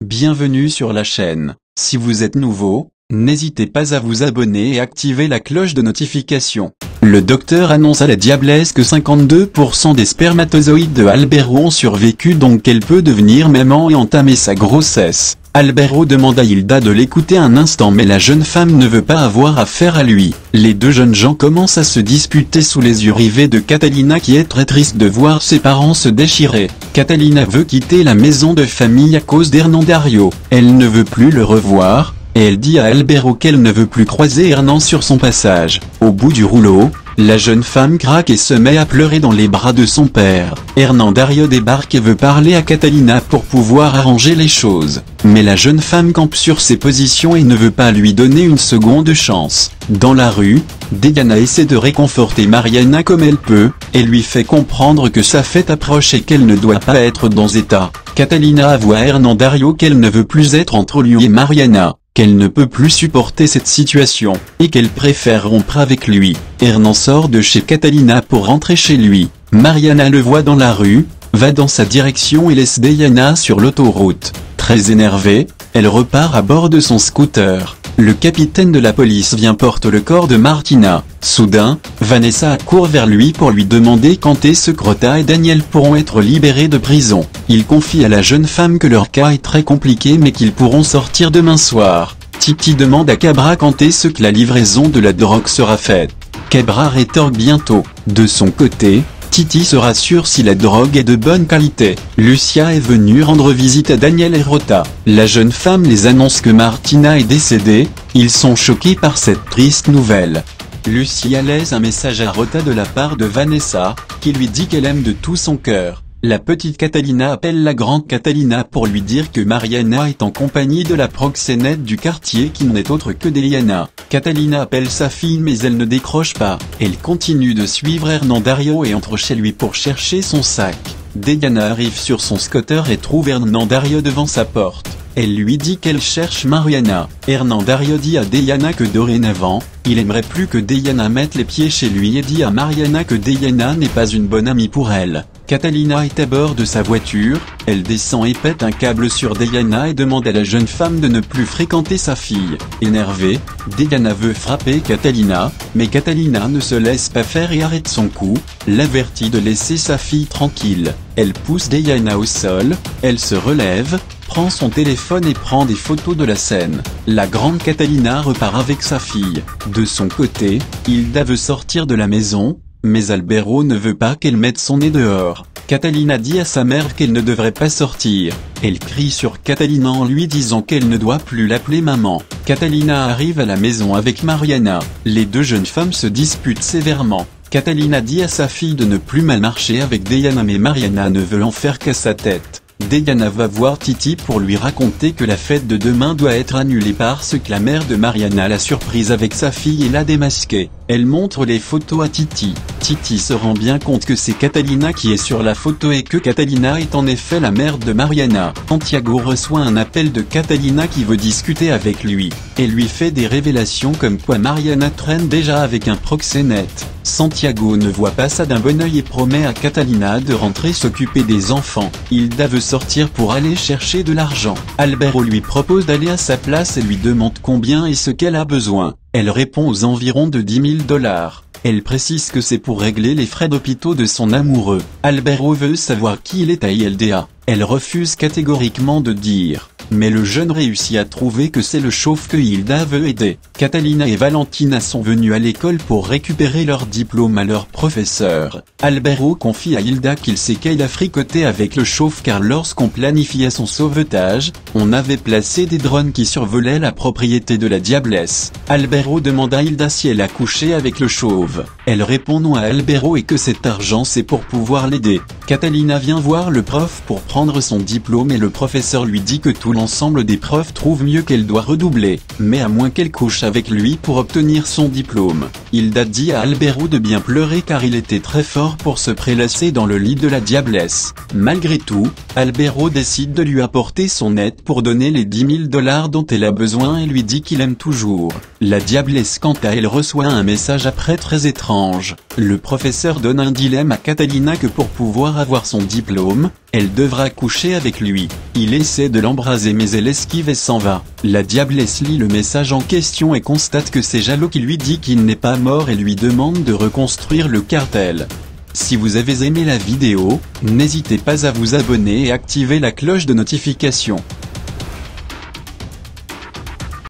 Bienvenue sur la chaîne. Si vous êtes nouveau, n'hésitez pas à vous abonner et activer la cloche de notification. Le docteur annonce à la diablesse que 52% des spermatozoïdes de Albero ont survécu, donc elle peut devenir maman et entamer sa grossesse. Albero demande à Hilda de l'écouter un instant, mais la jeune femme ne veut pas avoir affaire à lui. Les deux jeunes gens commencent à se disputer sous les yeux rivés de Catalina, qui est très triste de voir ses parents se déchirer. Catalina veut quitter la maison de famille à cause d'Hernán Dario. Elle ne veut plus le revoir, et elle dit à Albero qu'elle ne veut plus croiser Hernán sur son passage. Au bout du rouleau, la jeune femme craque et se met à pleurer dans les bras de son père. Hernán Dario débarque et veut parler à Catalina pour pouvoir arranger les choses. Mais la jeune femme campe sur ses positions et ne veut pas lui donner une seconde chance. Dans la rue, Diana essaie de réconforter Mariana comme elle peut, et lui fait comprendre que sa fête approche et qu'elle ne doit pas être dans état. Catalina avoue à Hernán Dario qu'elle ne veut plus être entre lui et Mariana, qu'elle ne peut plus supporter cette situation, et qu'elle préfère rompre avec lui. Hernán sort de chez Catalina pour rentrer chez lui. Mariana le voit dans la rue, va dans sa direction et laisse Diana sur l'autoroute. Très énervée, elle repart à bord de son scooter. Le capitaine de la police vient porter le corps de Martina. Soudain, Vanessa accourt vers lui pour lui demander quand est-ce que Rota et Daniel pourront être libérés de prison. Il confie à la jeune femme que leur cas est très compliqué mais qu'ils pourront sortir demain soir. Titi demande à Cabra quand est-ce que la livraison de la drogue sera faite. Cabra rétorque bientôt. De son côté, Titi se rassure si la drogue est de bonne qualité. Lucia est venue rendre visite à Daniel et Rota. La jeune femme les annonce que Martina est décédée. Ils sont choqués par cette triste nouvelle. Lucia laisse un message à Rota de la part de Vanessa, qui lui dit qu'elle aime de tout son cœur. La petite Catalina appelle la grande Catalina pour lui dire que Mariana est en compagnie de la proxénète du quartier qui n'est autre que Diana. Catalina appelle sa fille mais elle ne décroche pas. Elle continue de suivre Hernán Dario et entre chez lui pour chercher son sac. Diana arrive sur son scooter et trouve Hernán Dario devant sa porte. Elle lui dit qu'elle cherche Mariana. Hernán Dario dit à Diana que dorénavant, il aimerait plus que Diana mette les pieds chez lui et dit à Mariana que Diana n'est pas une bonne amie pour elle. Catalina est à bord de sa voiture, elle descend et pète un câble sur Diana et demande à la jeune femme de ne plus fréquenter sa fille. Énervée, Diana veut frapper Catalina, mais Catalina ne se laisse pas faire et arrête son coup, l'avertit de laisser sa fille tranquille. Elle pousse Diana au sol, elle se relève, prend son téléphone et prend des photos de la scène. La grande Catalina repart avec sa fille. De son côté, Hilda veut sortir de la maison, mais Albero ne veut pas qu'elle mette son nez dehors. Catalina dit à sa mère qu'elle ne devrait pas sortir. Elle crie sur Catalina en lui disant qu'elle ne doit plus l'appeler maman. Catalina arrive à la maison avec Mariana. Les deux jeunes femmes se disputent sévèrement. Catalina dit à sa fille de ne plus mal marcher avec Diana mais Mariana ne veut en faire qu'à sa tête. Diana va voir Titi pour lui raconter que la fête de demain doit être annulée parce que la mère de Mariana l'a surprise avec sa fille et l'a démasquée. Elle montre les photos à Titi. Titi se rend bien compte que c'est Catalina qui est sur la photo et que Catalina est en effet la mère de Mariana. Santiago reçoit un appel de Catalina qui veut discuter avec lui, et lui fait des révélations comme quoi Mariana traîne déjà avec un proxénète. Santiago ne voit pas ça d'un bon œil et promet à Catalina de rentrer s'occuper des enfants. Hilda veut sortir pour aller chercher de l'argent. Albero lui propose d'aller à sa place et lui demande combien et ce qu'elle a besoin. Elle répond aux environs de 10 000 $. Elle précise que c'est pour régler les frais d'hôpitaux de son amoureux. Albero veut savoir qui il est à Hilda. Elle refuse catégoriquement de dire, mais le jeune réussit à trouver que c'est le chauve que Hilda veut aider. Catalina et Valentina sont venus à l'école pour récupérer leur diplôme à leur professeur. Albero confie à Hilda qu'il sait qu'elle a fricoté avec le chauve car lorsqu'on planifiait son sauvetage, on avait placé des drones qui survolaient la propriété de la diablesse. Albero demande à Hilda si elle a couché avec le chauve. Elle répond non à Albero et que cet argent c'est pour pouvoir l'aider. Catalina vient voir le prof pour prendre son diplôme et le professeur lui dit que tout l'ensemble des profs trouve mieux qu'elle doit redoubler, mais à moins qu'elle couche avec lui pour obtenir son diplôme. Hilda dit à Albero de bien pleurer car il était très fort pour se prélasser dans le lit de la diablesse. Malgré tout, Albero décide de lui apporter son aide pour donner les 10 000 $ dont elle a besoin et lui dit qu'il aime toujours. La diablesse quant à elle reçoit un message après très étrange. Le professeur donne un dilemme à Catalina que pour pouvoir avoir son diplôme, elle devra coucher avec lui. Il essaie de l'embraser mais elle esquive et s'en va. La diablesse lit le message en question et constate que c'est Jalo qui lui dit qu'il n'est pas mort et lui demande de reconstruire le cartel. Si vous avez aimé la vidéo, n'hésitez pas à vous abonner et activer la cloche de notification.